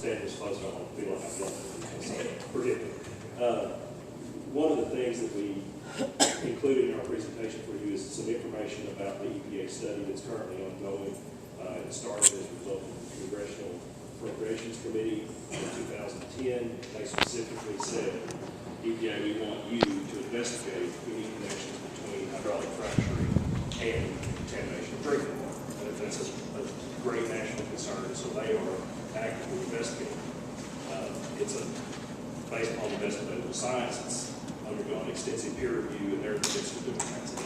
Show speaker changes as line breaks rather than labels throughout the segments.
standing this close, I don't feel like I've done it. Forgive me. One of the things that we included in our presentation for you is some information about the EPA study that's currently ongoing. It started as a result of the Congressional Appropriations Committee in 2010. They specifically said, EPA, we want you to investigate any connections between hydraulic fracturing and contamination of drinking water. And that's a great national concern, so they are actively investigating. It's based upon the best available science. It's undergone extensive peer review, and they're in the midst of doing that today.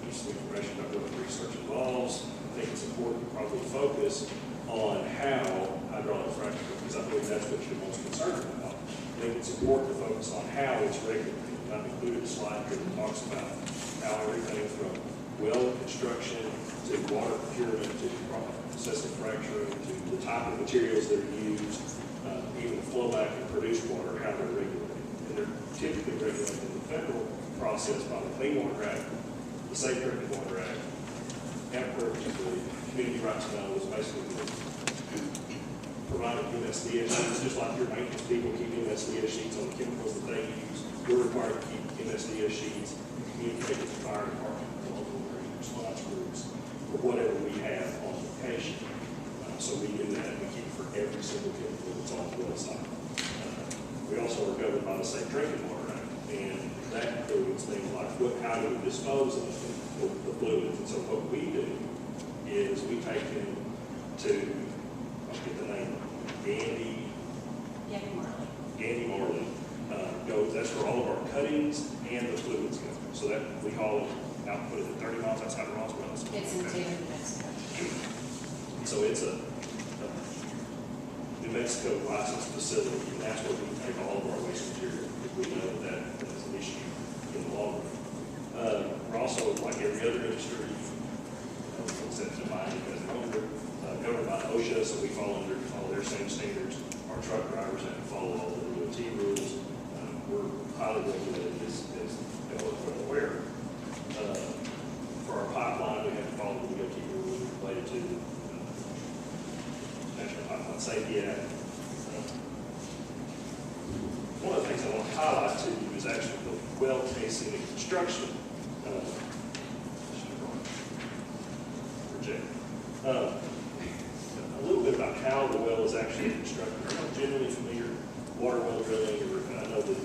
There's some information about what the research involves. I think it's important to probably focus on how hydraulic fracturing, because I believe that's what you're most concerned about. I think it's important to focus on how it's regulated. I've included a slide here that talks about how everything from well construction to water procurement to excessive fracturing to the type of materials that are used, even the flow back and produced water, how they're regulated. And they're typically regulated in the federal process by the Clean Water Act, the Safe Drinking Water Act, EPR, which is the Community Right to Know, is basically providing MSDS sheets, just like your maintenance people keep MSDS sheets on the chemicals that they use. We're required to keep MSDS sheets and communicate with the fire department, the local emergency response groups, or whatever we have on location. So we do that, we keep it for every single chemical that's on the website. We also are governed by the Safe Drinking Water Act, and that includes things like how do we dispose of the fluids. And so what we do is we take them to, I'll get the name, Gandy Marley. That's where all of our cuttings and the fluids go. So that we haul out, what is it, 30 miles outside of Roswell?
It's in New Mexico.
So it's a New Mexico licensed facility, and that's where we take all of our waste material if we know that is an issue in the long run. We're also, like every other industry, except in mining, as an owner, governed by OSHA, so we follow their same standards. Our truck drivers have to follow all the DOT rules. We're highly regulated, as y'all are aware. For our pipeline, we have to follow the DOT rules related to National Pipeline Safety Act. One of the things I want to highlight to you is actually the well casing and construction project. A little bit about how the well is actually constructed. Are you generally familiar water well drilling? I know that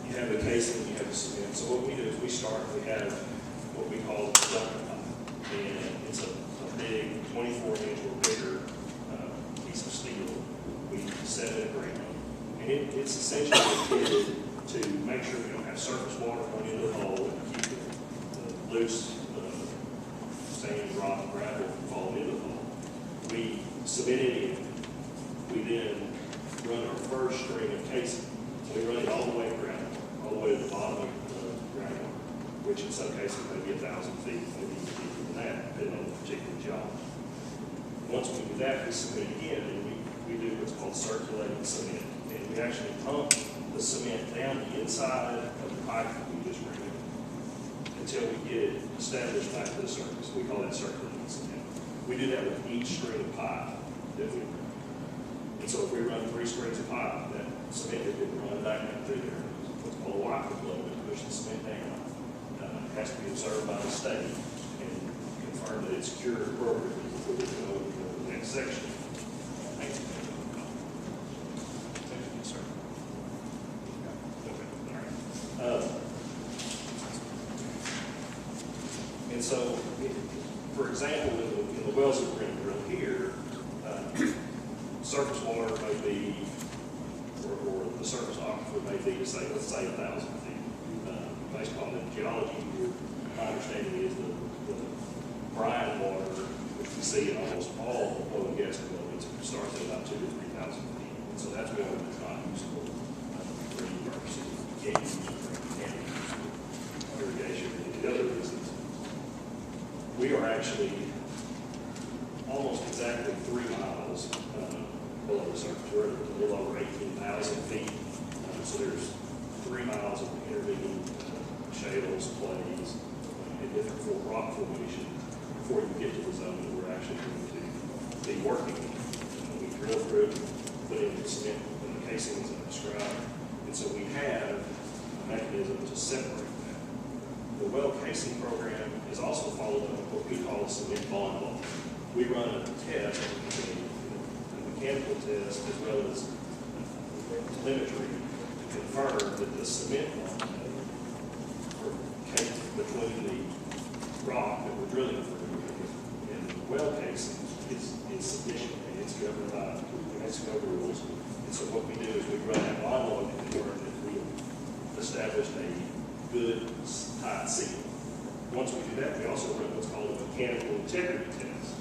you have the casing, you have the cement. So what we do is we have what we call a conductor pipe, and it's a big 24-inch or bigger piece of steel. We set it in ground, and it's essentially intended to make sure we don't have surface water going into the hole and keep the loose sand, rock, and gravel from falling into the hole. We cement it in. We then run our first string of casing. So we run it all the way around, all the way to the bottom of the groundwater, which in some cases may be 1,000 feet, maybe even deeper than that, depending on the particular job. Once we do that, we cement again, and we do what's called circulating cement. And we actually pump the cement down the inside of the pipe that we just ran until we get it established back to the surface. We call that circulating cement. We do that with each string of pipe that we run. And so if we run 3 strings of pipe, that cement that we run back down through there, what's called a wiper flow, to push the cement down. It has to be observed by the state and confirm that it's cured appropriately before we go to the next section. Thank you. Thank you, sir. Okay, all right. And so, for example, in the wells that we're going to drill here, surface water may be, or the surface aquifer may be, let's say 1,000 feet. Based on the geology here, my understanding is the brine water, which we see in almost all oil and gas developments, starts at about 2,000 to 3,000 feet. And so that's water that's not usable for any purpose. You can't use it for irrigation or any other reasons. We are actually almost exactly 3 miles below the surface. We're at a little over 18,000 feet. So there's 3 miles of intervening shales, clays, and different rock formation before you get to the zone that we're actually going to be working in. put in the cement and the casings and described. And so we have a mechanism to separate that. The well casing program is also followed up with what we call a cement bond law. We run a test, a mechanical test, as well as telemetry to confirm that the cement bond between the rock that we're drilling through and the well casing is sufficient, and it's governed by New Mexico rules. And so what we do is we run that bond law and confirm that we established a good tight seal. Once we do that, we also run what's called a mechanical integrity test.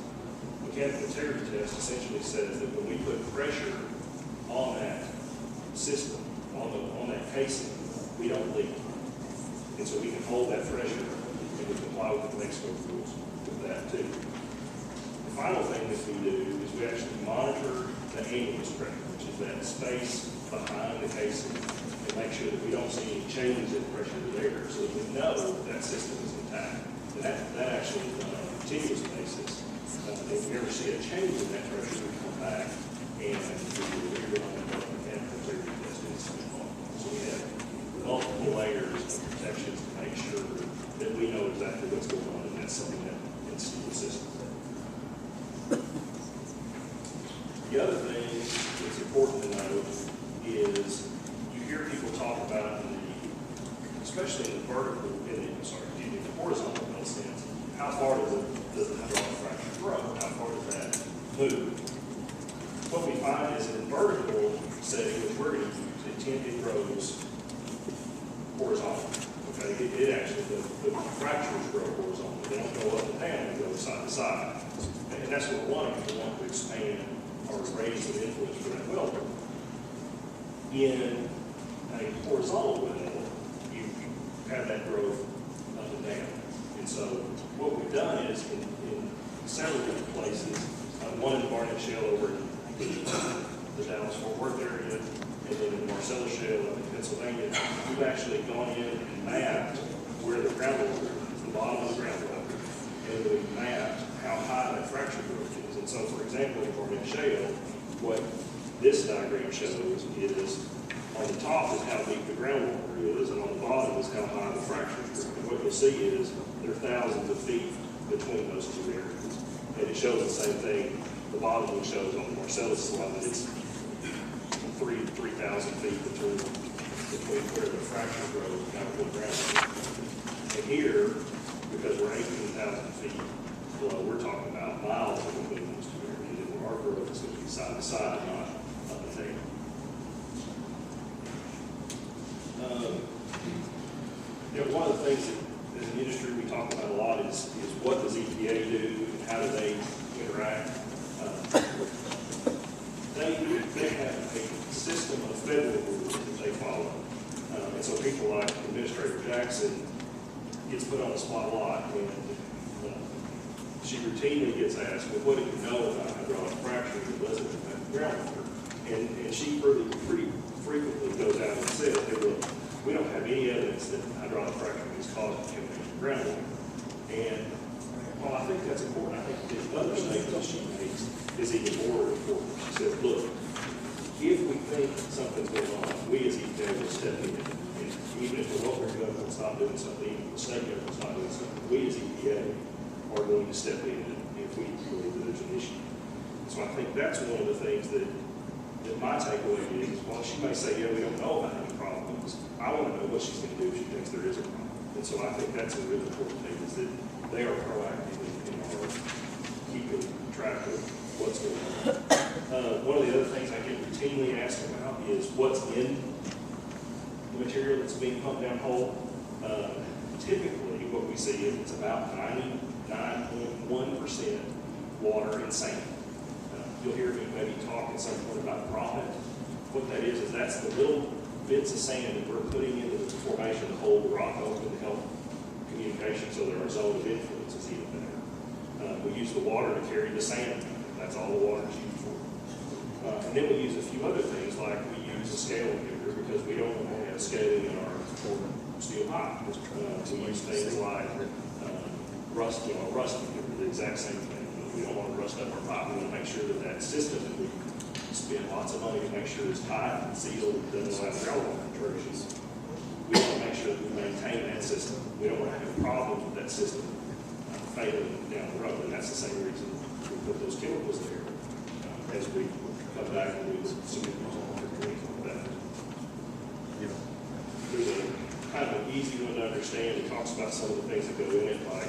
Mechanical integrity test essentially says that when we put pressure on that system, on that casing, we don't leak. And so we can hold that pressure and we comply with the Mexico rules with that too. The final thing that we do is we actually monitor the ambulance pressure, which is that space behind the casing, and make sure that we don't see any changes in pressure there, so that we know that system is intact. And that actually is done on a continuous basis. If we ever see a change in that pressure, we come back and we will rerun the mechanical integrity test in the cement bond. So we have multiple layers of protections to make sure that we know exactly what's going on in that cement and steel system. The other thing that's important to know is you hear people talk about, especially in the vertical, in the horizontal well stance, how far does the hydraulic fracture grow? How far does that move? What we find is in vertical setting, which we're going to use, it grows horizontal. Okay, it actually, the fractures grow horizontal. They don't go up and down, they go side to side. And that's what we want, because we want to expand our radius of influence for that well. In a horizontal well, you have that growth up and down. And so what we've done is in several different places, one in the Barnett Shale over in the Dallas-Fort Worth area, and then in the Marcellus Shale up in Pennsylvania, we've actually gone in and mapped where the groundwater is, the bottom of the groundwater, and we've mapped how high that fracture growth is. And so, for example, in Barnett Shale, what this diagram shows is on the top is how deep the groundwater is, and on the bottom is how high the fracture is. And what you'll see is there are thousands of feet between those two areas. And it shows the same thing. The bottom one shows on the Marcellus slide that it's 3,000 feet between where the fracture grows and how the ground is. And here, because we're 18,000 feet below, we're talking about miles between those two areas. And our growth is going to be side to side, not up and down. One of the things that as an industry we talk about a lot is what does EPA do and how do they interact? They have a system of federal rules that they follow. And so people like Administrator Jackson gets put on the spot a lot, and she routinely gets asked, well, what do you know about hydraulic fracture that doesn't affect groundwater? And she pretty frequently goes out and says, hey, look, we don't have any evidence that hydraulic fracturing is causing contamination of groundwater. And while I think that's important, I think the other statement that she makes is even more important. She says, look, if we think something's going on, we as EPA will step in. And even if the local government's not doing something, even if the state government's not doing something, we as EPA are going to step in if we believe that there's an issue. So I think that's one of the things that my takeaway is, while she may say, yeah, we don't know about any problems, I want to know what she's going to do if she thinks there is a problem. And so I think that's a really important thing, is that they are proactive in our keeping track of what's going on. One of the other things I get routinely asked about is what's in the material that's being pumped down hole. Typically, what we see is it's about 99.1% water and sand. You'll hear me maybe talk at some point about profit. What that is that's the little bits of sand that we're putting into the formation to hold the rock open to help communication so that our zone of influence is even better. We use the water to carry the sand. That's all the water is used for. And then we use a few other things, like we use a scale inhibitor because we don't want to have scaling in our steel pipe. We use things like rust inhibitor, the exact same thing. We don't want to rust up our pipe. We want to make sure that that system that we spend of money to make sure it's tight and sealed, doesn't allow groundwater intrusions. We want to make sure that we maintain that system. We don't want to have problems with that system failing down the road, and that's the same reason we put those chemicals there as we come back and we submit those on our curriculum. There's a kind of an easy one to understand. It talks about some of the things that go in it, like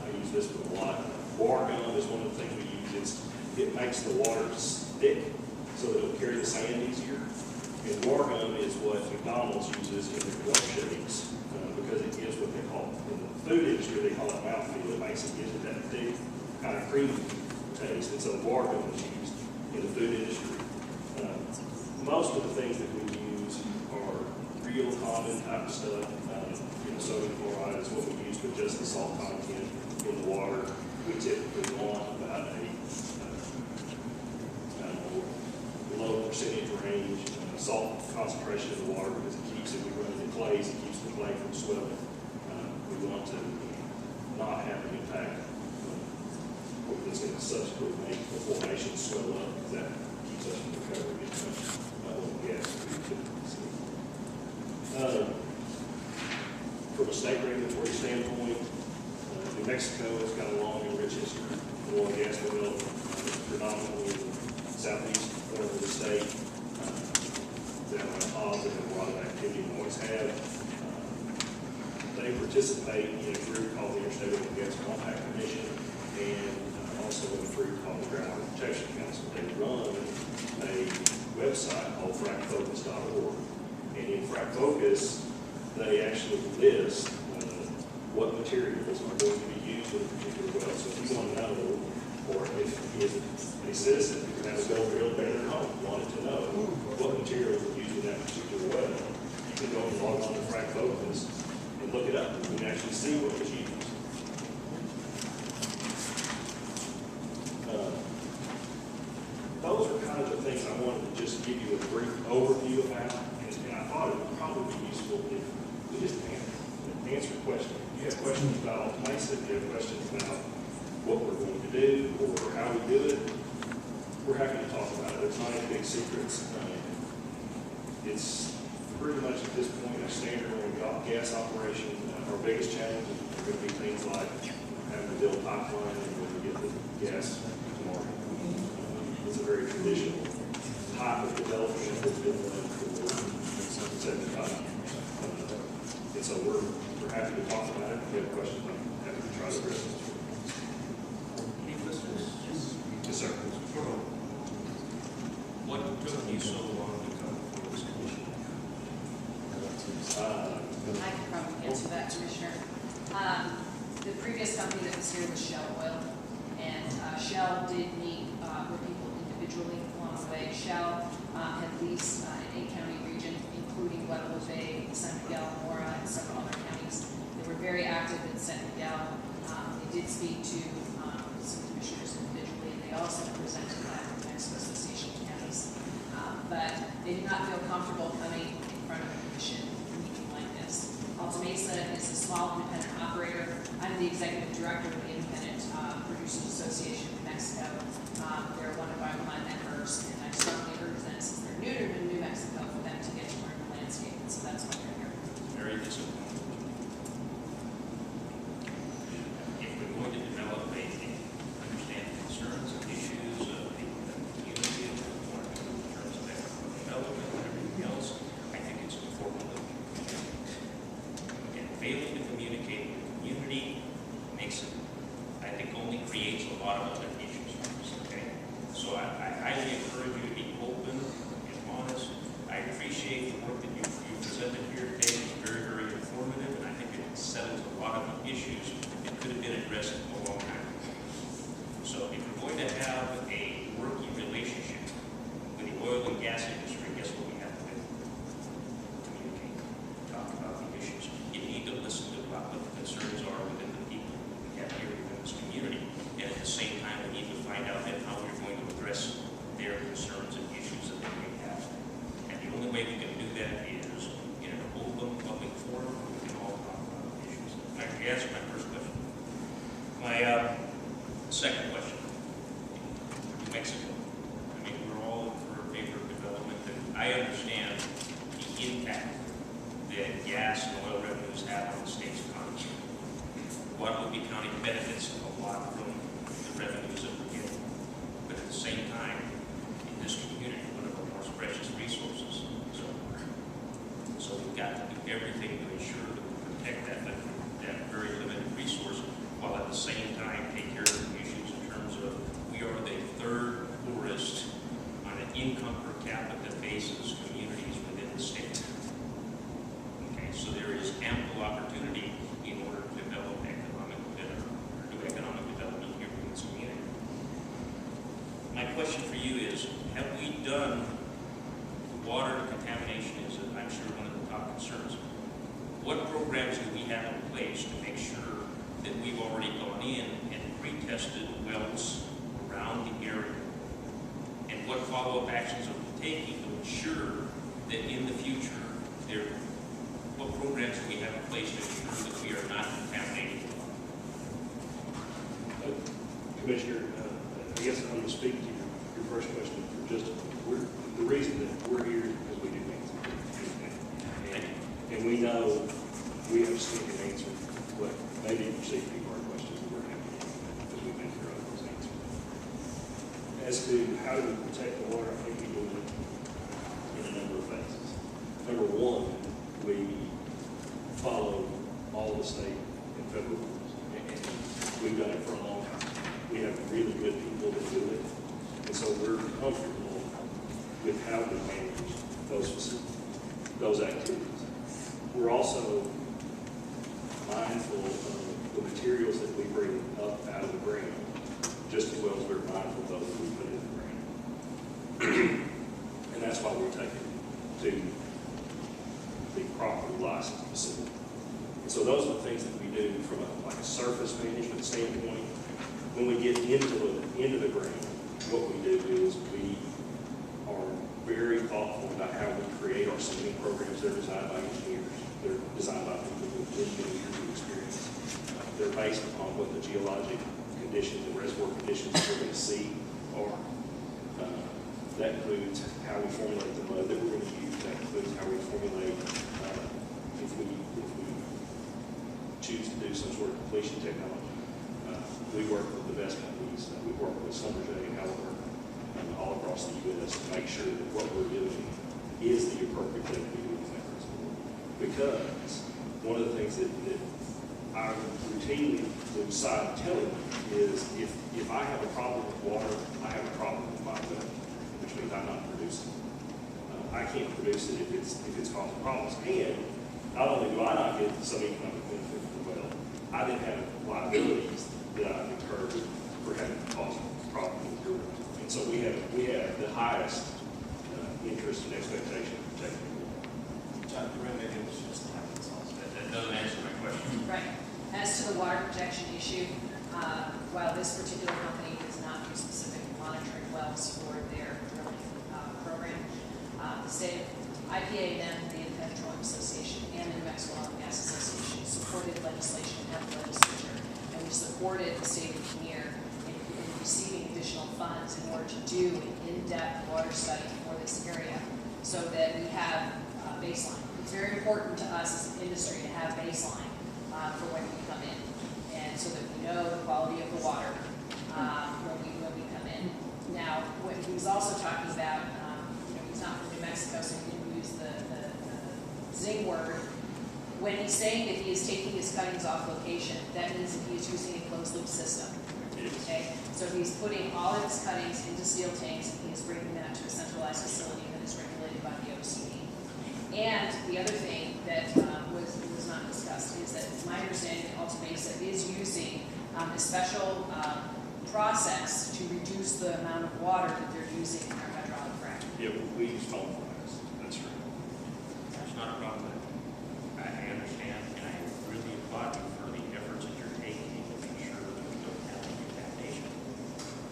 I use this one a lot. Water gun is one of the things we use. It makes the water stick so that it'll carry the sand easier. And water gun is what McDonald's uses in their milkshakes because it gives what they call, in the food industry, they call it mouthfeel. It makes it, gives it that thick, kind of creamy taste. And so water gun is used in the food industry. Most of the things that we use are real common type of stuff. Sodium chloride is what we use to adjust the salt content in the water. We typically want about a low percentage range salt concentration in the water because it keeps it, we run into clays, it keeps the clay from swelling. We want to not have an impact that's going to subsequently make the formation swell up because that keeps us from recovering as much gas as we typically see. From a state regulatory standpoint, New Mexico has got a long and rich history of oil and gas development, predominantly in the southeast corner of the state. Down by Hobbs, they have a lot of activity and always have. They participate in a group called the Interstate Oil and Gas Compact Commission and also in a group called the Groundwater Protection Council. They run a website called fracfocus.org. And in FracFocus, they actually list what materials are going to be used in a particular well. So if you want to know, or if a citizen who has a well drilled in their home wanted to know what materials are used in that particular well, you can go and log on to FracFocus and look it up. You can actually see what was used. Those are kind of the things I wanted to just give you a brief overview about, and I thought it would probably be useful if we just answer questions. If you have questions about Alvin Maestas, if you have questions about what we're going to do or how we do it, we're happy to talk about it. There's not any big secrets. It's pretty much at this point a standard oil and gas operation. Our biggest challenge is going to be things like having to build pipeline and when we get the gas tomorrow. It's a very traditional type of development that's been done for 75 years. And so we're happy to talk about it. If you have questions, I'm happy to try to address them.
Any questions?
Yes, sir.
What took you so long to come before this commission?
I can probably answer that, Commissioner. The previous company that was here was Shell Oil, and Shell did meet with people individually along the way. Shell had leased an 8-county region, including Guadalupe, San Miguel, Mora, and several other counties. They were very active in San Miguel. They did speak to some commissioners individually, and they also presented that to the Mexico Association of Counties. But they did not feel comfortable coming in front of a commission meeting like this. Alvin Maestas is a small independent operator. I'm the executive director of the Independent Producers Association of Mexico. They're one of our members, and I strongly urge them, since they're new to New Mexico, for them to get to learn the landscape, and so that's why they're here.
Very disappointing. If we're going to develop understand the concerns and issues of the community and in terms of economic development and everything else, I think it's important that we communicate. And failing to communicate with the community makes it, I think, only creates a lot of other issues for us, okay? So I highly encourage you to be open and honest. I appreciate the work that you presented here today. It's very, very informative, and I think it settles a lot of the issues that could have been addressed a long time ago. So if we're going to have a working relationship with the oil and gas industry, guess what we have to do? Communicate, talk about the issues. You need to listen to what the concerns are within the people we have here within this community. And at the same time, we need to find out then how we're going to address their concerns and issues that they may have. And the only way we can do that is in an open public forum where we can all talk about the issues. I answered my first question. My second question. New Mexico. I understand the impact that gas and oil revenues have on the state's economy. Guadalupe County benefits a lot from the revenues that we're getting. But at the same time, in this community, one of our most precious resources is our water. So we've got to do everything to ensure that we protect that very limited resource, while at the same time take care of the issues in terms of we are the third poorest on an income per capita basis communities within the state. Okay, so there is ample opportunity in order to develop economic development here in this community. My question for you is, have we done water contamination is, I'm sure, one of the top concerns. What programs do we have in place to make sure that we've already gone in and pre-tested wells around the area? And what follow-up actions are we taking to ensure that in the future, what programs do we have in place to ensure that we are not contaminating the water?
Commissioner, I guess I'm going to speak to your first question for just a moment. The reason that we're here is because we do things. And we know we have a stinking answer, but maybe you see people our questions that we're happy to answer because we've been through those answers. As to how do we protect the water, I think we do it in a number of phases. Number one, we follow all the state and federal rules. And we've done it for a long time. We have really good people that do it. And so we're comfortable with how we manage those activities. We're also mindful of the materials that we bring up out of the ground, just as well as we're mindful of those that we put in the ground. And that's why we're taking to the properly licensed facility. And so those are the things that we do from a surface management standpoint. When we get into the ground, what we do is we are very thoughtful about how we create our cementing programs. They're designed by engineers. They're designed by people with many years of experience. They're based upon what the geologic conditions and reservoir conditions that we're going to see are. That includes how we formulate the mud that we're going to use. That includes how we formulate if we choose to do some sort of completion technology. We work with the best companies. We work with Schlumberger and Halliburton all across the U.S. to make sure that what we're doing is the appropriate thing to be doing in that reservoir. Because one of the things that I routinely lose sight of telling you is if I have a problem with water, I have a problem with my well, which means I'm not producing. I can't produce it if it's causing problems. And not only do I not get some economic benefit from the well, I then have liabilities that I've incurred for having caused problems with your well. And so we have the highest interest and expectation of protecting the water.
That doesn't answer my question.
Right. As to the water protection issue, while this particular company does not do specific monitoring wells for their drilling program, the state of IPA, then the Independent Petroleum Association, and the New Mexico Oil and Gas Association supported legislation at the legislature, and we supported the state engineer in receiving additional funds in order to do an in-depth water study for this area so that we have baseline. It's very important to us as an industry to have baseline for when we come in, and so that we know the quality of the water when we come in. Now, what he was also talking about, he's not from New Mexico, so he didn't use the zing word. When he's saying that he is taking his cuttings off location, that means that he is using a closed loop system. Okay, so he's putting all of his cuttings into steel tanks, and he is bringing them to a centralized facility that is regulated by the OCD. And the other thing that was not discussed is that my understanding that Alta Mesa is using a special process to reduce the amount of water that they're using in our hydraulic fracking.
Yeah, we use foam fries. That's right.
That's not a problem. I understand, and I really applaud you for the efforts that you're taking to make sure that we don't have contamination.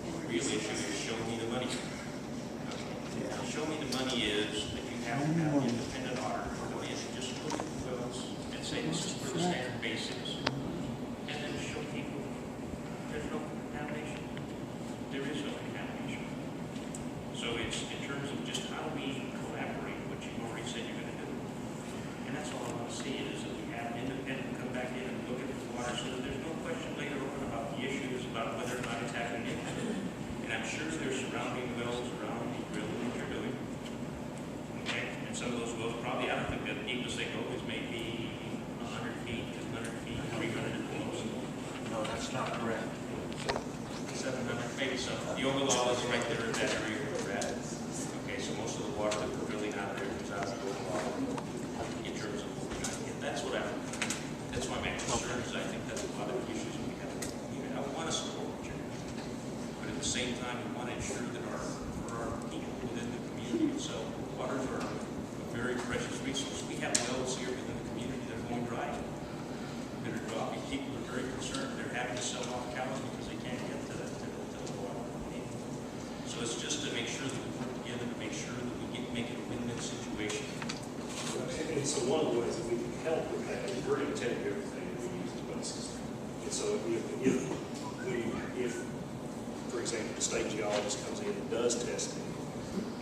The real issue is show me the money. Okay. Now, show me the money is that you have to have an independent auditor go in and just look at the wells and say this is for the standard basics, and then show people there's no contamination. There is no contamination. So it's in terms of just how we collaborate already said you're gonna do. And that's all I want to see is that we have an independent come back in and look at the water so that there's no question later on about the issues about whether or not it's happening. And I'm sure there's surrounding wells around the drilling that you're doing. Okay, and some of those wells probably, I don't think that deepest they go is maybe 100 feet, 200 feet, 300 at the most.
No, that's not correct.
700, maybe some. The overall is right there in that area where we're at. Okay, so most of the water that we're drilling out there comes out of the overall in terms of what we're trying to get. That's why my concern is I think that's a lot of the issues we have. I want to support what you're doing, but at the same time, we want to ensure that for our people within the community. So waters are a very precious resource. We have wells here within the community that are going dry, that are dropping. People are very concerned. They're having to sell off cows because they can't get to the water. So it's just to make sure that we work together to make sure that we make it a win-win situation.
And so one of the ways that we can help with that is we're going to tell you everything that we use as well system. And so if, for example, the state geologist comes in and does testing,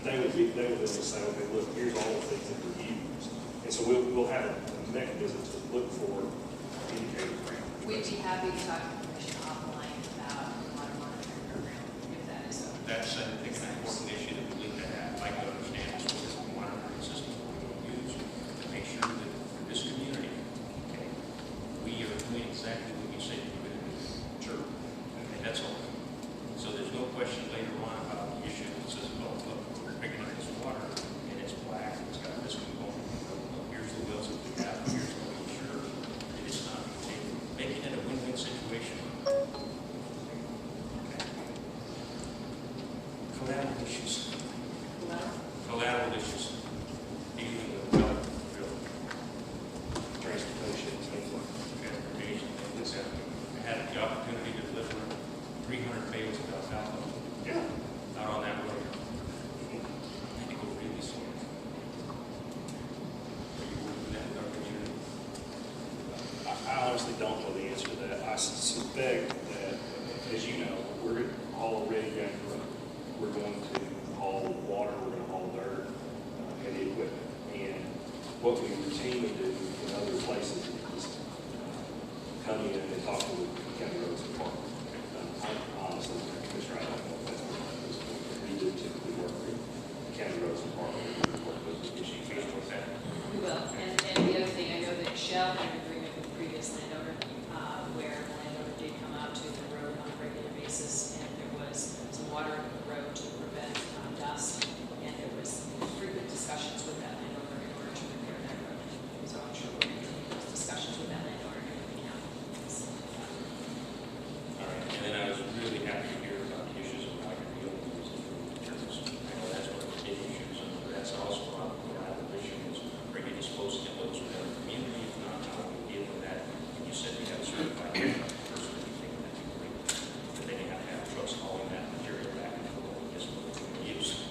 they will be able to say, okay, look, here's all the things that we use. And so we'll have a mechanism to look for indicator parameters.
We'd be happy to talk to the commission offline about the water monitoring program, if that is so.
That's, I think, an important issue that we need to have. I'd like to understand is what is the monitoring system we will use to make sure that for this community, okay, we are doing exactly what you said we would do. Sure. Okay, that's all. So there's no question later on about the issue that says, well, look, we're picking up this water and it's black, it's got this component. Here's the wells that we have, here's what we ensure that it's not making it a win-win situation. Collateral issues. Collateral issues. Dealing with well drilling.
Transportation, things like
Transportation. I had the opportunity to deliver 300 bales of alfalfa out on that road. I had to go really slow. Are you working with that with our community?
I honestly don't know the answer to that. I suspect that, as you know, we're already going to we're going to haul water, we're going to haul dirt, heavy equipment. And what we routinely do in other places is come in and talk to the county roads department. Honestly, Commissioner, I don't know if that's what that is. We do typically work with the county roads department. We work with the issues with that.
We will. And the other thing, I know that Shell had an agreement with the previous landowner, where the landowner did come out to the road on a regular basis, and there was some water in the road to prevent dust, and there was frequent discussions with that landowner in order to repair that road. So I'm sure we're going to continue those discussions with that landowner and everything else.
All right, and then I was really happy to hear about the issues of how you're dealing with these churches. I know that's one of the big issues, and that's also on the collateral issues. Are you disposing of those within the community? If not, how do we deal with that? And you said you have a certified person, you think that's great. But then you have to have trucks hauling that material back and forth, just for use.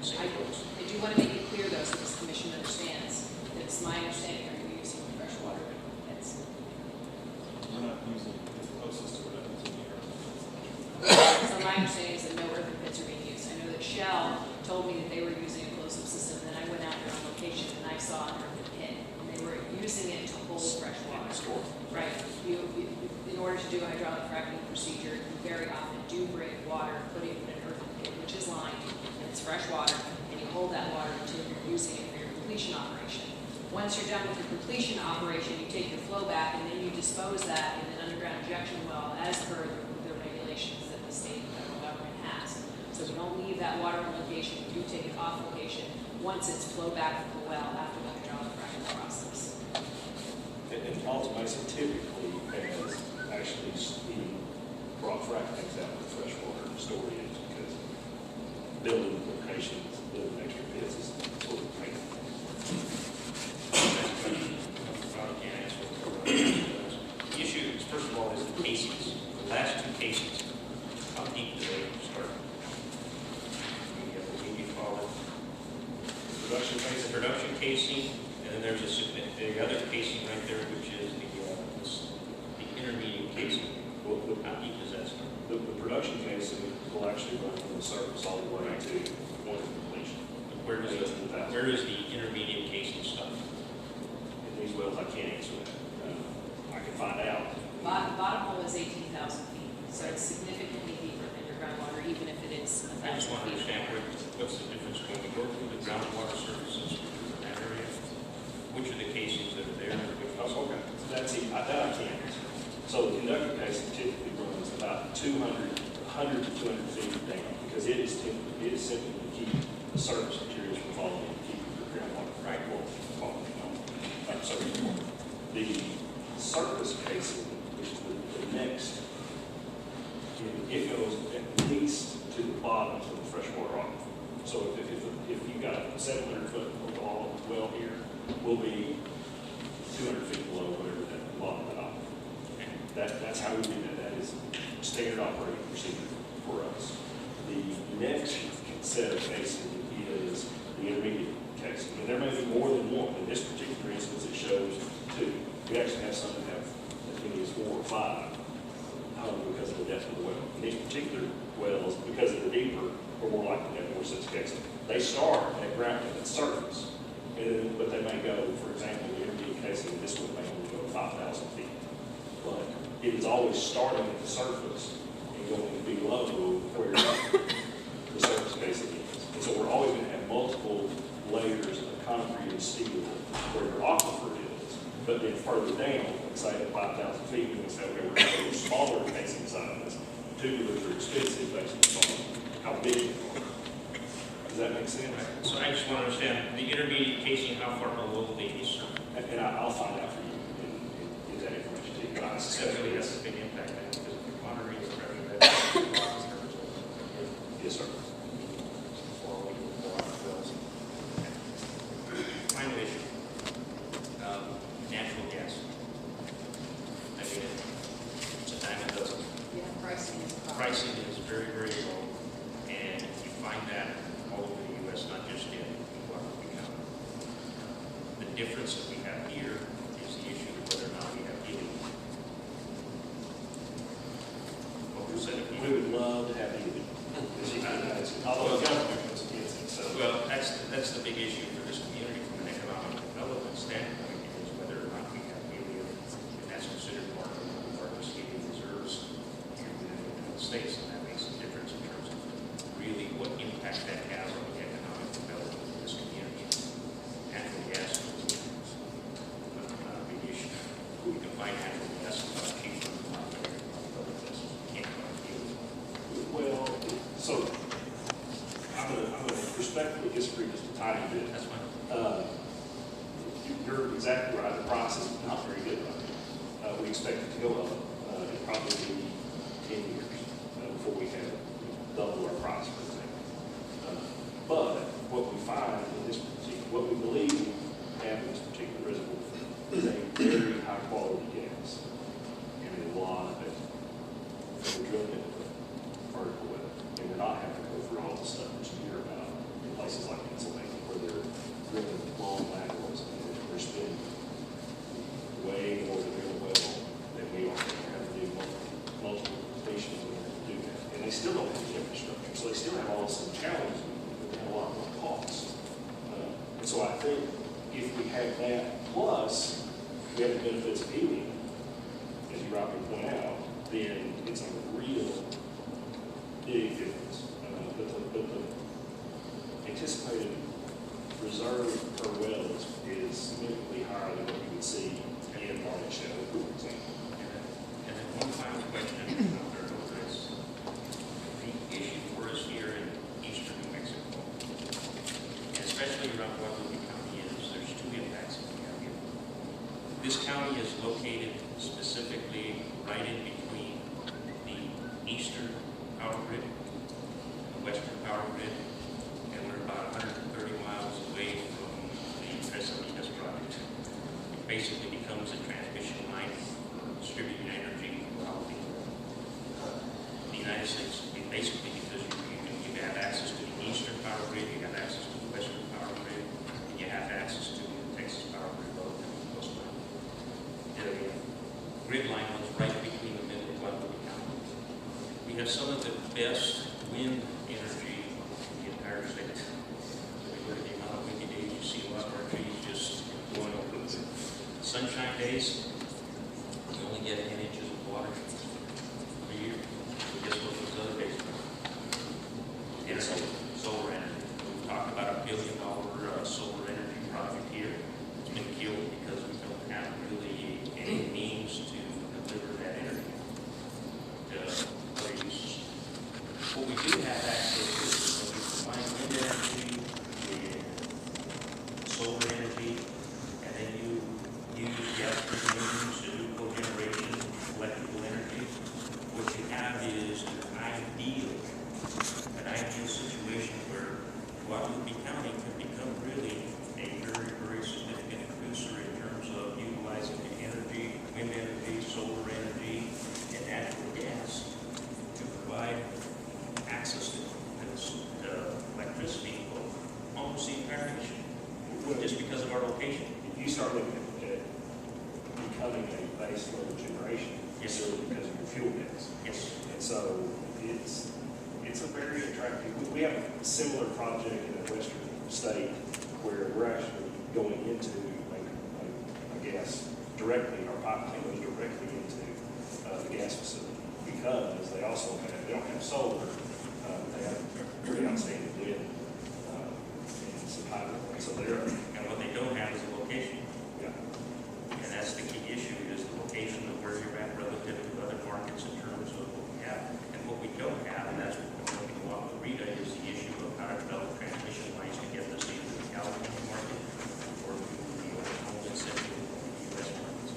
Same roads.
I do want to make it clear, though, so this commission understands, that it's my understanding that you're using fresh water pits.
We're not using the closest to what happens in here.
So my understanding is that no earthen pits are being used. I know that Shell told me that they were using a closed loop system, and then I went out there on location and I saw an earthen pit, and they were using it to hold fresh water. Right. In order to do a hydraulic fracking procedure, you very often do break water, put it in an earthen pit, which is lined, and it's fresh water, and you hold that water until you're using it for your completion operation. Once you're done with your completion operation, you take your flow back, and then you dispose that in an underground injection well as per the regulations that the state and federal government has. So we don't leave that water on location, we do take it off location once it's flowed back from the well after the hydraulic fracking process.
And Alta Mesa typically has actually brought frac tanks out with freshwater storage because building locations, building extra pits is sort of painful.
The issue is, first of all, is the casings. The last two casings, how deep do they start? We call it
Production phase.
the production casing, and then there's the other casing right there, which is the intermediate casing.
Well,
How deep does that start?
the production casing will actually run from the surface all the way to point of completion.
Where does
18,000.
where is the intermediate casing stuff?
In these wells, I can't answer that. I can find out.
Bottom hole is 18,000 feet, so it's significantly deeper than your groundwater, even if it is 1,000
I just want to
feet.
understand what's the difference when we go through the groundwater services in that area? Which are the casings that are there?
Oh, okay. That's it. That I can't answer. So the conductor casing typically runs about 100 to 200 feet down because it is simply to keep the surface materials from falling in, to keep your groundwater right falling on surface water. The surface casing, which is the next, it goes at least to the bottom of the freshwater aquifer. So if you've got a 700-foot well here, we'll be 200 feet below whatever that bottom of the aquifer. That's how we do that. That is standard operating procedure for us. The next set of casing is the intermediate casing. And there may be more than one. In this particular instance, it shows two. We actually have some that have as many as 4 or 5 because of the depth of the well. In these particular wells, because they're deeper, we're more likely to have more sets of casing. They start at ground at the surface, but they may go, for example, the intermediate casing, this one may only go 5,000 feet. But it is always starting at the surface and going below where the surface casing is. And so we're always going to have multiple layers of concrete and steel where your aquifer is. But then further down, let's say at 5,000 feet, we can say, okay, we're going to go smaller casing size. Tubulars are expensive based on how big they are. Does that make sense?
Right. So I just want to understand the intermediate casing, how far below the surface?
And I'll find out for you and get that information to you. But I
That
suspect
really
yes.
has a big impact on it, because if you're monitoring the pressure,
Yes, sir.
Final issue, natural gas. I mean, it's a dime a dozen.
Yeah, pricing is a problem.
Pricing is very, very low, and you find that all over the U.S., not just in Guadalupe County. The difference that we have here is the issue of whether or not we have heating. What percent of
We
people?
would love to have you. Although the government goes against it, so.
Well, that's the big issue for this community from an economic development standpoint, is whether or not we have helium, and that's considered part of our helium reserves here in the United States, and that makes a difference in terms of really what impact that has on the economic development of this community. Natural gas is a big issue. We can find natural gas cheaper than other places. We can't find helium.
Well, so I'm gonna respectfully disagree just a tiny bit.
That's fine.
You're exactly right. The price is not very good right now. We expect it to go up. It'll probably be 10 years before we have double our price, for example. But what we find in this particular, what we believe we have in this particular reservoir is a very high quality gas. And a lot of it, we're drilling it with vertical well, and we're not having to go through all the stuff that you hear about in places like Pennsylvania, where they're drilling long laterals and they're spending way more to drill a well than we are. They have to do multiple completions in order to do that. And they still don't have the infrastructure, so they still have all some challenges and a lot more costs. And so I think if we have that, plus we have the benefits of helium, as you rightly point out, then it's a real big difference. But the anticipated reserve per well is significantly higher than what you would see in Martin Shell, for example.
And then one final question, Dr. Lopez. The issue for us here in eastern New Mexico, and especially around Guadalupe County, is there's two impacts that we have here. This county is located specifically right in between the eastern power grid and the western power grid, and we're about 130 miles away from the SMES project. It basically becomes a transmission line for distributing energy throughout the United States. Basically, because you have access to the eastern power grid, you have access to the western power grid, and you have access to the Texas power grid relatively close by. The grid line runs right between the middle of Guadalupe County. We have some of the best wind energy in the entire state. So we go to And solar energy. We talked about $1 billion solar energy project here. It's been killed because we don't have really any means to deliver that energy to other uses. What we do have access to is when we combine wind energy with solar energy, and then you use gas turbines to do cogeneration, electrical energy. What you have is an ideal situation where Guadalupe County can become really a very, very significant producer in terms of utilizing the energy, wind energy, solar energy, and natural gas to provide access to electricity for almost the entire nation, just because of our location.
If you start looking at becoming a base load generation,
Yes.
really because of your fuel gas.
Yes.
And so it's a very attractive, we have a similar project in a western state where we're actually going into a gas directly, our pipeline goes directly into the gas facility because they don't have solar, they have very outstanding wind and some hydro. So
And what they don't have is a location.
yeah.
And that's the key issue, is the location of where you're at relative to other markets in terms of what we have. And what we don't have, and that's what we're working along with Rita, is the issue of how to develop transmission lines to get this into the California market or to the Oklahoma City or the U.S. markets.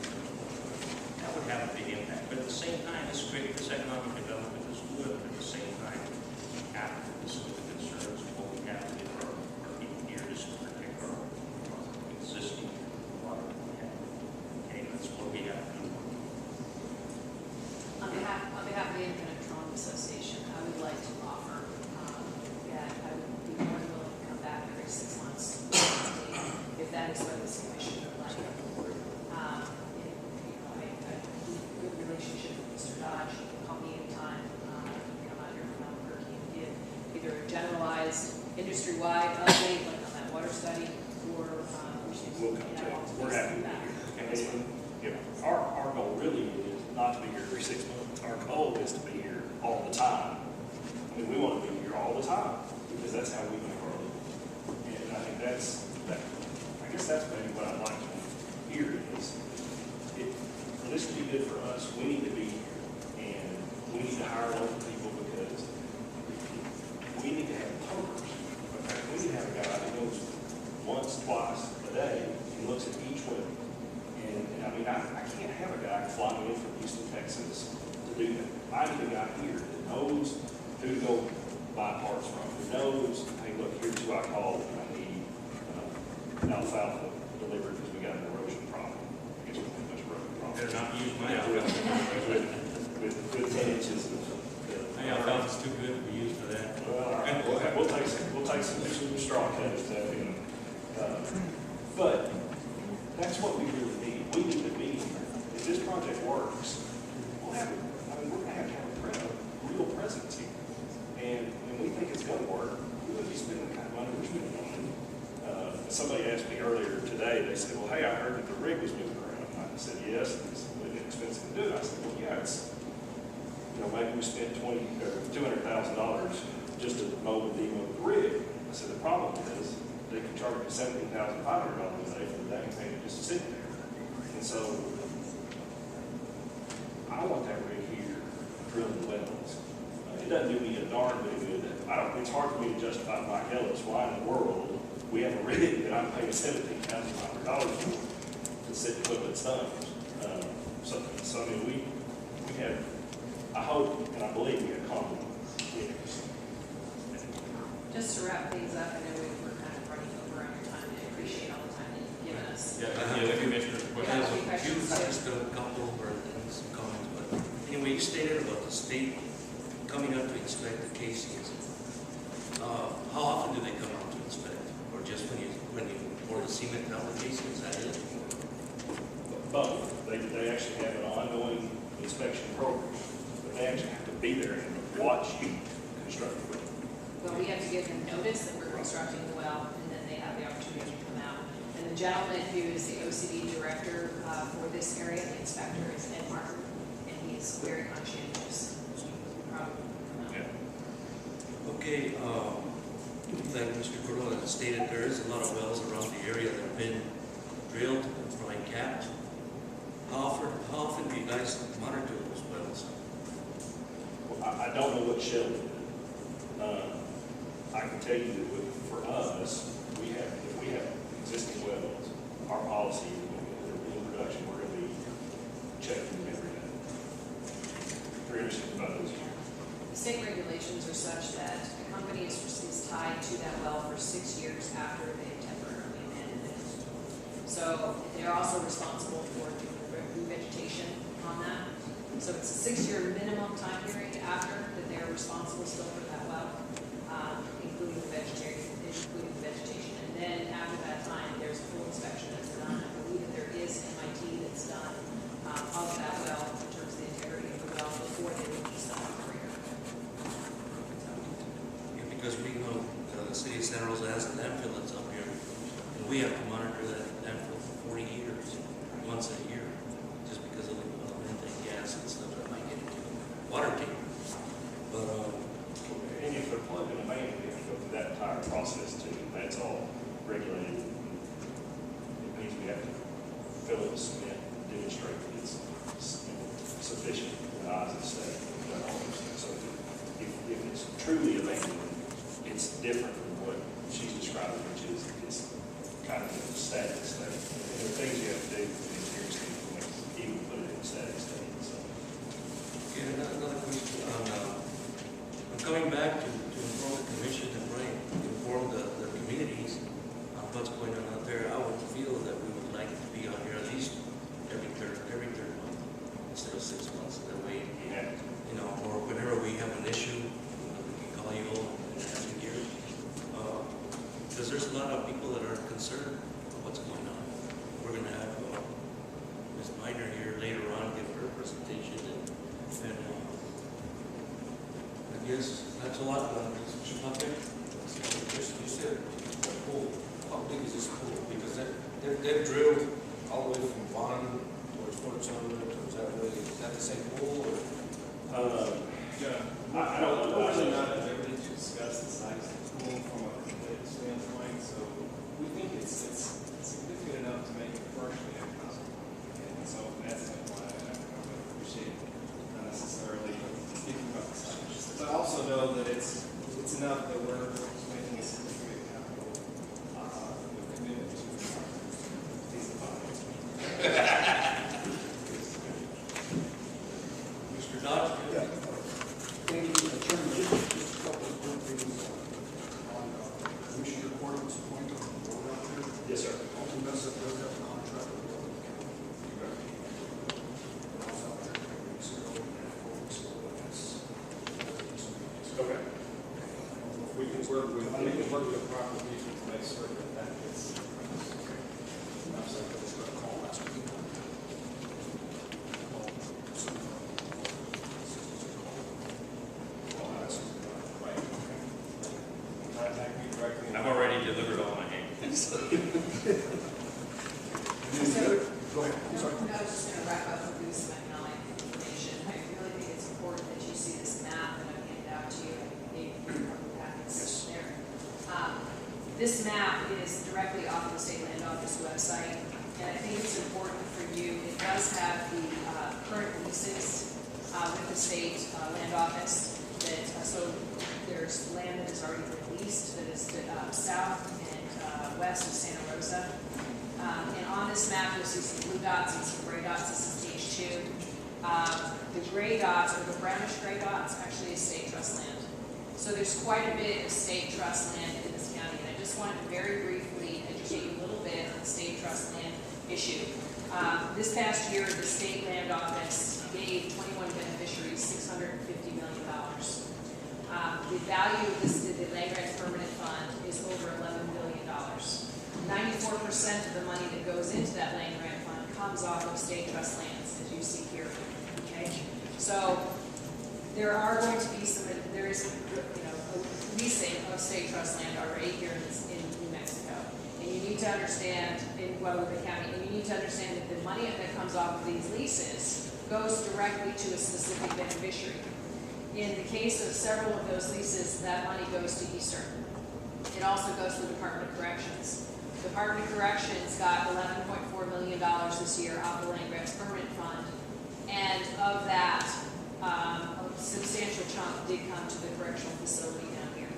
That would have a big impact. But at the same time, this economic development is good, but at the same time, we have to listen to the concerns of what we have to do for our people here just to protect our existing water that we have. Okay, that's what we have to do.
On behalf of the Independent Petroleum Association, I would like to offer that I would be more than willing to come back every 6 months if that is what this commission would like. I have a good relationship with Mr. Dodge. You can call me anytime. Come out here from Albuquerque and give either a generalized industry-wide update, like on that water study, or
We'll come to it. We're happy to be here. And our goal really is not to be here every 6 months. Our goal is to be here all the time. I mean, we want to be here all the time because that's how we make our living. And I think I guess that's maybe what I'd like to hear is, for this to be good for us, we need to be here. And we need to hire local people because we need to have pumpers. Okay? We need to have a guy that goes once, twice a day and looks at each well. And I mean, I can't have a guy flying in from Houston, Texas to do that. I need a guy here that knows who to go buy parts from, who knows, hey, look, here's who I called when I need alfalfa delivered because we got an erosion problem. I guess we have much erosion problem.
Better not use my alfalfa.
With 10 inches of
My alfalfa's too good to be used for that.
well, all right, we'll take some straw cutters that, but that's what we really need. We need to be here. If this project works, we're going to have a real presence here. And we think it's going to work. We would be spending the kind of money we're spending on it. Somebody asked me earlier today, they said, well, hey, I heard that the rig was moving around. I said, yes, and it's really expensive to do it. I said, well, yeah, it's, maybe we spent $200,000 just to mow and demo the rig. I said, the problem is they can charge you $17,500 a day for the day and just to sit there. And so I want that rig here drilling wells. It doesn't do me a darn bit of good. It's hard for me to justify to Mike Ellis why in the world we have a rig that I'm paying $17,500 for to sit twiddling thumbs. So I mean, we have, I hope and I believe we have common interests.
Just to wrap things up, I know we're kind of running over on your time, and I appreciate all the time that you've given us.
Yeah, the commissioner.
Just a couple or some comments, but anyway, you stated about the state coming up to inspect the casings. How often do they come out to inspect? Or just when you pour the cement down the casing, is that it?
Both. They actually have an ongoing inspection program, but they actually have to be there and watch you construct the well.
Well, we have to give them notice that we're constructing the well, and then they have the opportunity to come out. And the gentleman who is the OCD director for this area, the inspector, is Ed Martin, and he's very conscientious. So he probably come out.
Yeah.
But Okay, like Mr. Cordova stated, there is a lot of wells around the area that have been drilled and probably capped. How often do you guys monitor those wells?
Well, I don't know what Shell did. I can tell you that for us, if we have existing wells, our policy is when they're in production, we're going to be checking them every day. 365 days a year.
State regulations are such that the company is tied to that well for 6 years after they temporarily abandoned it. So they're also responsible for revegetation on that. So it's a 6-year minimum time period after that they're responsible still for that well, including the vegetation. And then after that time, there's a full inspection that's done. I believe that there is MIT that's done of that well in terms of the integrity of the well before they release the operator.
Yeah, because we know the city of Santa Rosa has a landfill that's up here, and we have to monitor that landfill for 40 years, once a year, just because of the methane gas and stuff that might get into the water tank. But
And if they're plugged in a main, they have to go through that entire process too. That's all regulated. It means we have to fill it with cement, demonstrate that it's sufficient in the eyes of the state. We've done all those things. So if it's truly abandoned, it's different from what she's describing, which is it's kind of a static state. And there are things you have to do to experience it to even put it in a static state. So.
okay, another question on coming back to inform the commission and inform the communities on what's going on out there. I would feel that we would like to be out here at least every third month instead of 6 months. That way, you know, or whenever we have an issue, we can call you and have you here. Because there's a lot of people that are concerned about what's going on. We're going to have Ms. Minor here later on give her presentation and I guess that's a lot.
You said the pool, how big is this pool? Because they've drilled all the way from Vaughn towards Fort Sumner, towards that way. Is that the same pool or?
Yeah,
I don't know.
we're really not at liberty to discuss the size of the pool from a competitive standpoint, so we think it's significant enough to make it commercially economic. And so from that standpoint, I would appreciate not necessarily speaking about the size. But I also know that it's enough that we're making a significant capital commitment to these deposits.
Mr. Dodge?
Yeah. Thank you, Chairman. Just a couple of quick things on Commissioner Gordon's point on the board out there.
Yes, sir.
Alton does have a contract with Guadalupe County. I was out there 3 weeks ago, and 4 weeks ago, and that's
Okay.
We can work with the proper people to make certain that that gets.
I was like, I just got a call last week.
Right. Contact me directly.
I've already delivered all my hands.
So,
Go ahead, I'm sorry.
I was just going to wrap up with you some economic information. I really think it's important that you see this map that I've handed out to you. I gave you a couple packets there. This map is directly off the State Land Office website, and I think it's important for you. It does have the current leases with the State Land Office. So there's land that has already been leased that is south and west of Santa Rosa. And on this map, you'll see some blue dots and some gray dots. This is page 2. The gray dots, or the brownish gray dots, actually is state trust land. So there's quite a bit of state trust land in this county, and I just wanted to very briefly educate you a little bit on the state trust land issue. This past year, the State Land Office gave 21 beneficiaries $650 million. The value of the land grant permanent fund is over $11 billion. 94% of the money that goes into that land grant fund comes off of state trust lands, as you see here. Okay, so there are going to be there is a leasing of state trust land already here in New Mexico, and you need to understand in Guadalupe County, and you need to understand that the money that comes off of these leases goes directly to a specific beneficiary. In the case of several of those leases, that money goes to Eastern. It also goes to the Department of Corrections. The Department of Corrections got $11.4 million this year out of the Land Grants Permanent Fund, and of that, a substantial chunk did come to the correctional facility down here.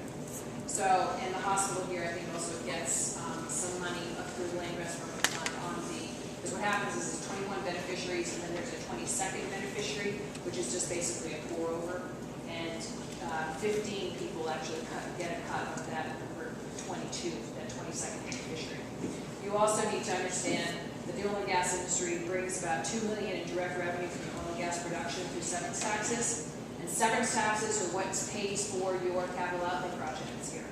So, and the hospital here, I think, also gets some money up through the Land Grants Permanent Fund on the, because what happens is there's 21 beneficiaries, and then there's a 22nd beneficiary, which is just basically a pour-over, and 15 people actually get a cut of that number 22, that 22nd beneficiary. You also need to understand that the oil and gas industry brings about $2 million in direct revenue from the oil and gas production through severance taxes. And severance taxes are what pays for your capital outlay projects here.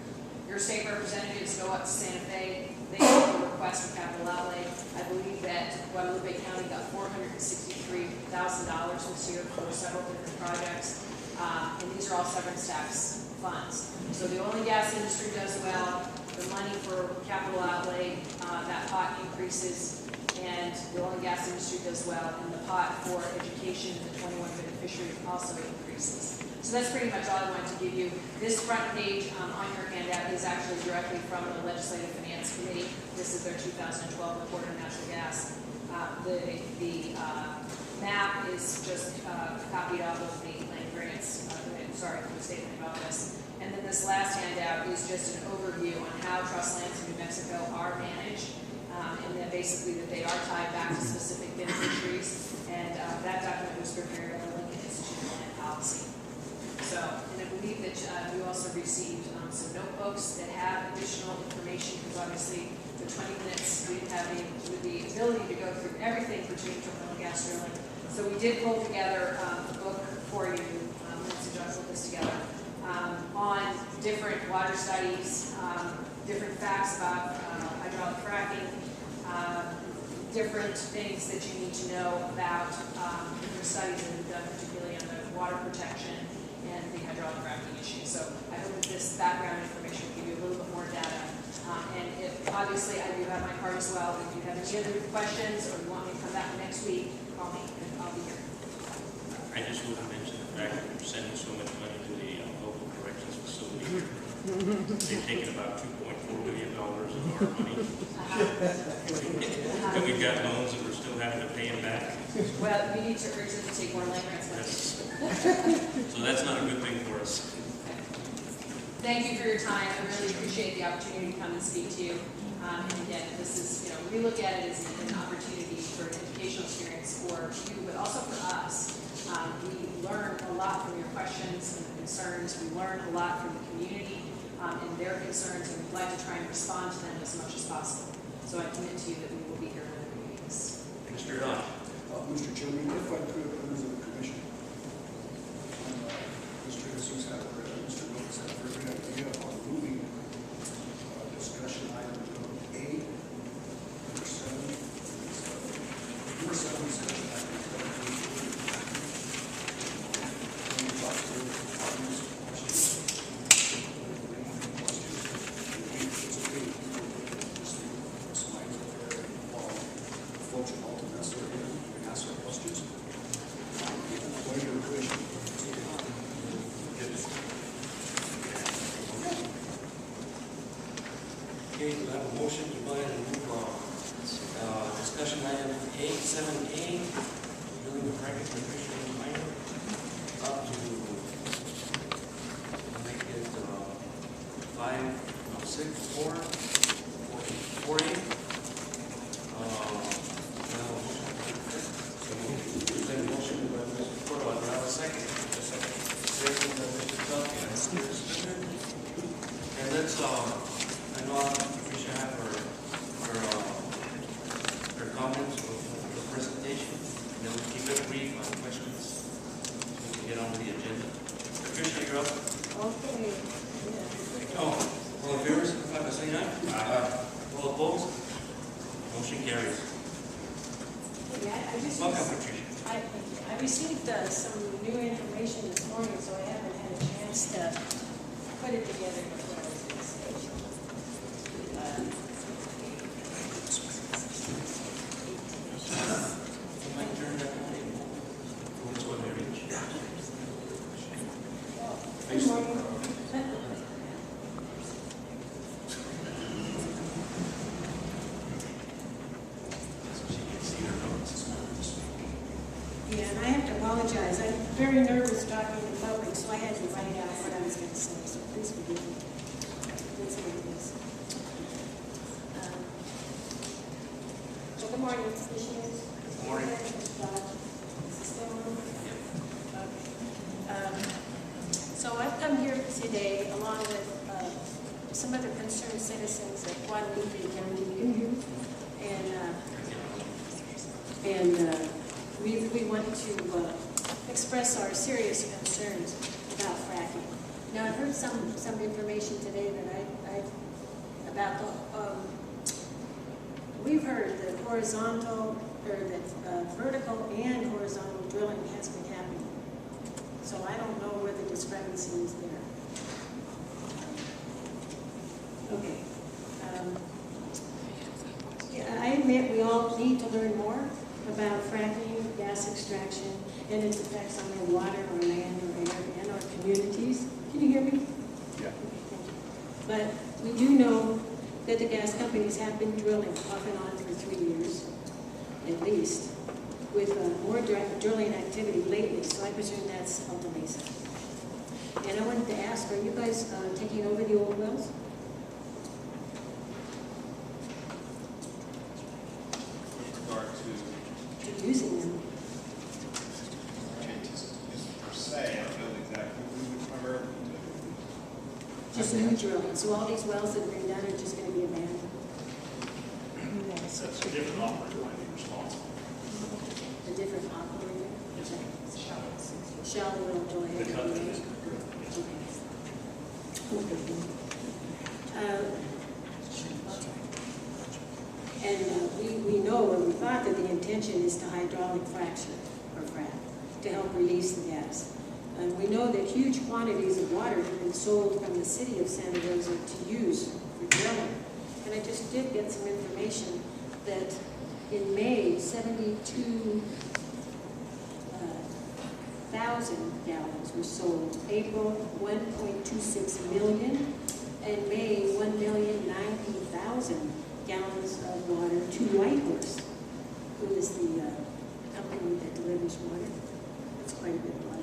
Your state representatives go up to Santa Fe, they make a request for capital outlay. I believe that Guadalupe County got $463,000 this year for several different projects. And these are all severance tax funds. So the oil and gas industry does well, the money for capital outlay, that pot increases, and the oil and gas industry does well, and the pot for education, the 21 beneficiaries also increases. So that's pretty much all I wanted to give you. This front page on your handout is actually directly from the Legislative Finance Committee. This is their 2012 report on natural gas. The map is just copied off of the land grants, from the State Land Office. And then this last handout is just an overview on how trust lands in New Mexico are managed, and then basically that they are tied back to specific beneficiaries. And that document was prepared by the Lincoln Institute of Land Policy. So, and I believe that you also received some notebooks that have additional information, because obviously the 20 minutes we didn't have the ability to go through everything pertaining to oil and gas drilling. So we did pull together a book for you. Lindsay John put this together. On different water studies, different facts about hydraulic fracking, different things that you need to know about different studies that have been done, particularly on the water protection and the hydraulic fracking issue. So I hope that this background information will give you a little bit more data. And if, obviously, I do have my card as well. If you have any other questions or you want me to come back next week, call me and I'll be here.
I just want to mention the fact that we're sending so much money to the local corrections facility. They've taken about $2.4 million of our money. And we've got loans that we're still having to pay them back.
Well, we need to urge them to take more land grants money.
So that's not a good thing for us.
Thank you for your time. I really appreciate the opportunity to come and speak to you. And again, this is, we look at it as an opportunity for an educational experience for you, but also for us. We learn a lot from your questions and concerns. We learn a lot from the community and their concerns, and we'd like to try and respond to them as much as possible. So I commit to you that we will be here for the meetings.
Mr. Don.
Mr. Chairman, if I could, members of the commission, Mr. Jesus had, Mr. Lopez had a very good idea on moving discussion item A, number 7, discussion item.
Okay, we have a motion to go ahead and move discussion item 7A, building the private nutrition minor, up to make it 4A. Motion by Mr. Cordova, do I have a second? Second by Mr. Tapia. And let's, I know Patricia have her comments for the presentation, and then we'll keep it brief on questions so we can get on to the agenda. Patricia, you're up.
Okay.
Oh, all in favor, signify by saying aye. Aye. All opposed? Motion carries.
Yeah,
Welcome, Patricia.
I received some new information this morning, so I haven't had a chance to put it together before I was in the station.
You might turn that way. Let's go there, Rich.
very nervous talking in public, so I had to write out what I was going to say, so please forgive me. That's what it is. So good morning, commissioners.
Good morning.
Mr. Dodge. Mrs. Stone. Okay. So I've come here today along with some other concerned citizens of Guadalupe County, and we want to express our serious concerns about fracking. Now, I've heard some information today that about the, we've heard that horizontal, or that vertical and horizontal drilling has been happening. So I don't know where the discrepancy is there. Okay. Yeah, I admit we all need to learn more about fracking, gas extraction, and its effects on our water, our land, our air, and our communities. Can you hear me?
Yeah.
Okay, thank you. But we do know that the gas companies have been drilling off and on for 3 years, at least, with more drilling activity lately, so I presume that's Alta Mesa. And I wanted to ask, are you guys taking over the old wells?
With regard to
Using them?
per se, I don't know exactly who we would primarily do.
Just new drilling, so all these wells that have been done are just going to be abandoned?
So it's a different operator might be responsible.
A different operator? Shall we go ahead?
The company is
And we know, or we thought that the intention is to hydraulic fracture, or frac, to help release the gas. And we know that huge quantities of water have been sold from the city of Santa Rosa to use for drilling. And I just did get some information that in May, 72,000 gallons were sold. April, 1.26 million. And May, 1,090,000 gallons of water to Whitehorse, who is the company that delivers water. That's quite a bit of water.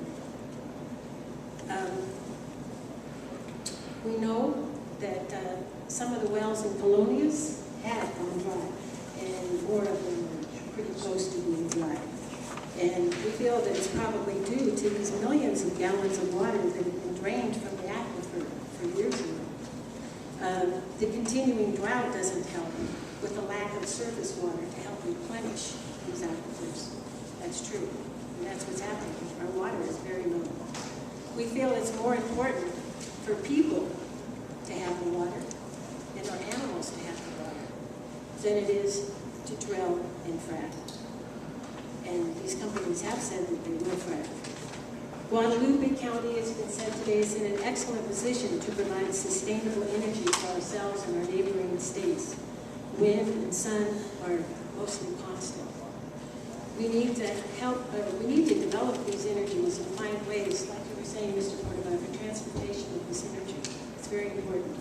We know that some of the wells in Colonias have gone dry, and more of them are pretty close to being dry. And we feel that it's probably due to these millions of gallons of water that have been drained from the aquifer for years now. The continuing drought doesn't help with the lack of surface water to help replenish these aquifers. That's true, and that's what's happening. Our water is very low. We feel it's more important for people to have the water and our animals to have the water than it is to drill and frack. And these companies have said that they will frack. Guadalupe County, as has been said today, is in an excellent position to provide sustainable energy for ourselves and our neighboring states. Wind and sun are mostly constant. We need to we need to develop these energies and find ways, like you were saying, Mr. Cordova, for transportation of this energy. It's very important.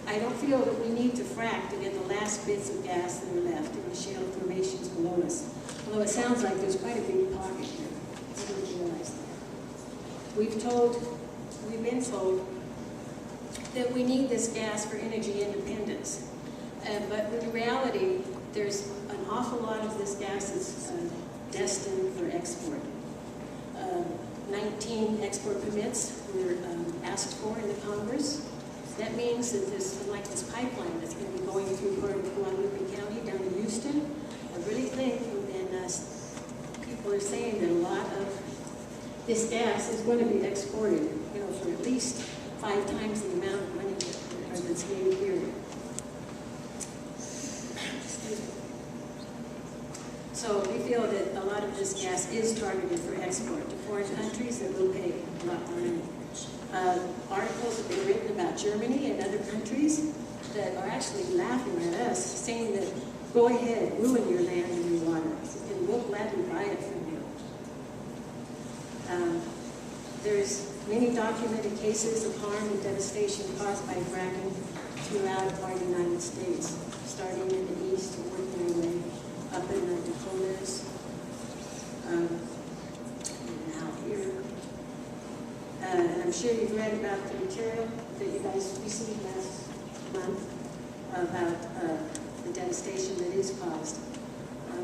I don't feel that we need to frack to get the last bits of gas that are left in the shale formations below us. Although it sounds like there's quite a big pocket here. I didn't realize that. We've been told that we need this gas for energy independence. But in reality, there's an awful lot of this gas that's destined for export. 19 export permits were asked for in the Congress. That means that this pipeline that's going to be going through part of Guadalupe County down to Houston, I really think, and people are saying that a lot of this gas is going to be exported, for at least 5 times the amount of money that's made here. So we feel that a lot of this gas is targeted for export to foreign countries that will pay a lot more money. Articles have been written about Germany and other countries that are actually laughing at us, saying that, go ahead, ruin your land and your water, and we'll gladly buy it from you. There's many documented cases of harm and devastation caused by fracking throughout our United States, starting in the east and working our way up in the Dakotas, and now here. And I'm sure you've read about the material that you guys received last month about the devastation that is caused.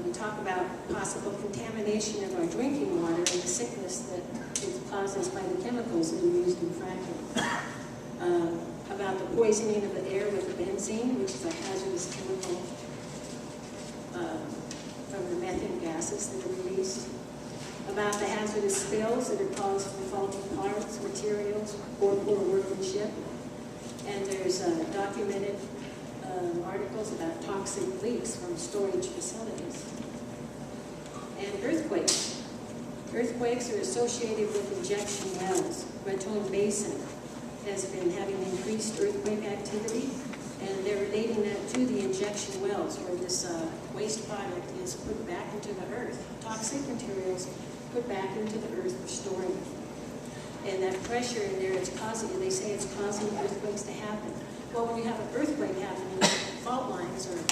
We talk about possible contamination of our drinking water and the sickness that it causes by the chemicals that are used in fracking. About the poisoning of the air with the benzene, which is a hazardous chemical from the methane gases that are released. About the hazardous spills that are caused from faulty parts, materials, or poor workmanship. And there's documented articles about toxic leaks from storage facilities. And earthquakes. Earthquakes are associated with injection wells. Raton Basin has been having increased earthquake activity, and they're relating that to the injection wells, where this waste product is put back into the earth. Toxic materials put back into the earth for storing. And that pressure in there, it's causing, they say it's causing earthquakes to happen. Well, when you have an earthquake happening, fault lines are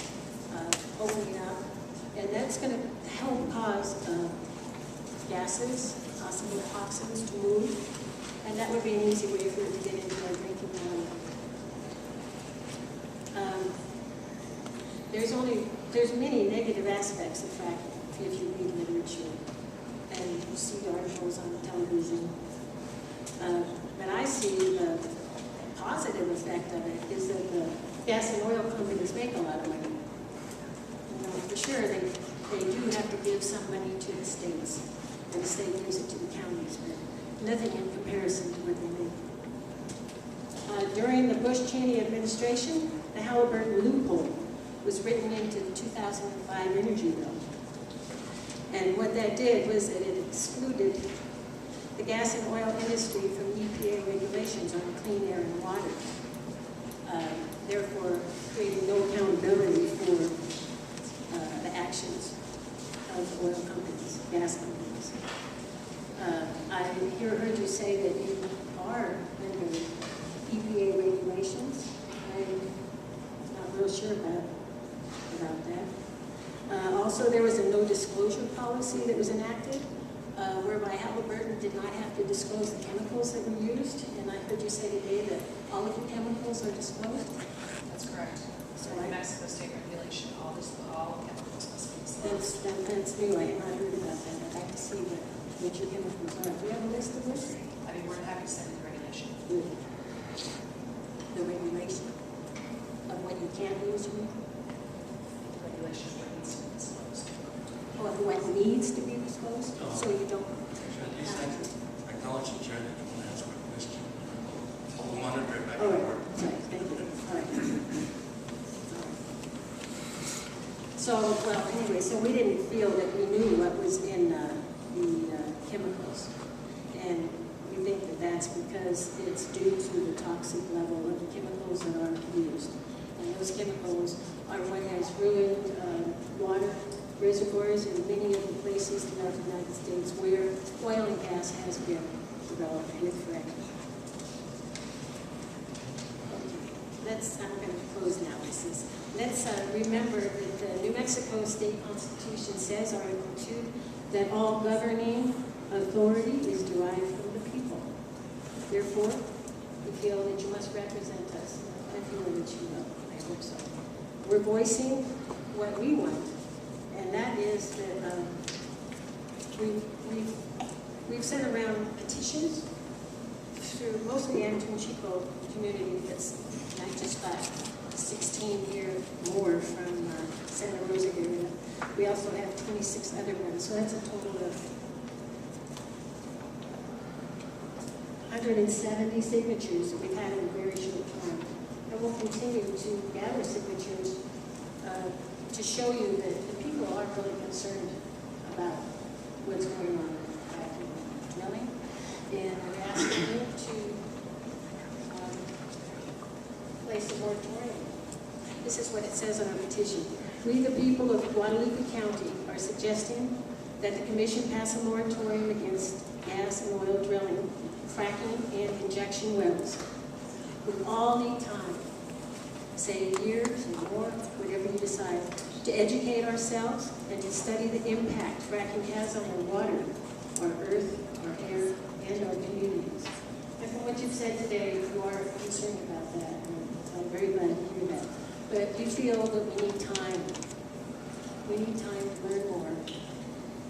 opening up, and that's going to help cause gases, possible toxins to move, and that would be an easy way for it to get into our drinking water. There's many negative aspects of fracking if you read literature and you see articles on television. But I see the positive effect of it is that the gas and oil companies make a lot of money. You know, for sure, they do have to give some money to the states, and the state gives it to the counties, but nothing in comparison to what they make. During the Bush-Cheney administration, the Halliburton loophole was written into the 2005 energy bill. And what that did was that it excluded the gas and oil industry from EPA regulations on clean air and water, therefore creating no accountability for the actions of oil companies, gas companies. I heard you say that you are under EPA regulations. I'm not real sure about that. Also, there was a no disclosure policy that was enacted, whereby Halliburton did not have to disclose the chemicals that were used, and I heard you say today that all of the chemicals are disclosed.
That's correct. So in Mexico state regulation, all chemicals must be disclosed.
That's new. I have not heard about that. I'd like to see what your chemicals are. Do you have a list of this?
I mean, we're happy to send the regulation.
Good. The regulation of what you can't use?
The regulation of what needs to be disclosed.
Or what needs to be disclosed, so you don't
At least I acknowledge the chair that you want to answer my question. I'll monitor it back
All
and
right,
forth.
sorry, thank you. All right. So, well, anyway, so we didn't feel that we knew what was in the chemicals. And we think that that's because it's due to the toxic level of the chemicals that are used. And those chemicals are what has ruined water reservoirs in many of the places throughout the United States where oil and gas has been developed with fracking. I'm going to close now. Let's remember that the New Mexico State Constitution says, Article 2, that all governing authority is derived from the people. Therefore, we feel that you must represent us. I feel that you will. I hope so. We're voicing what we want, and that is that we've sent around petitions through mostly Anton Chico community. I just got 16 here more from Santa Rosa area. We also have 26 other ones, so that's a total of 170 signatures that we've had in a very short time. And we'll continue to gather signatures to show you that the people are really concerned about what's going on with drilling. And we're asking you to place a moratorium. This is what it says on our petition. We, the people of Guadalupe County, are suggesting that the commission pass a moratorium against gas and oil drilling, fracking, and injection wells. We all need time, say years or more, whatever you decide, to educate ourselves and to study the impact fracking has on our water our earth, our air, and our communities. And from what you've said today, you are concerned about that, and I'm very glad to hear that. But you feel that we need time. We need time to learn more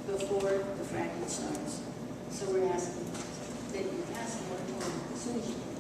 before the fracking starts. So we're asking that you pass a moratorium as soon as you can.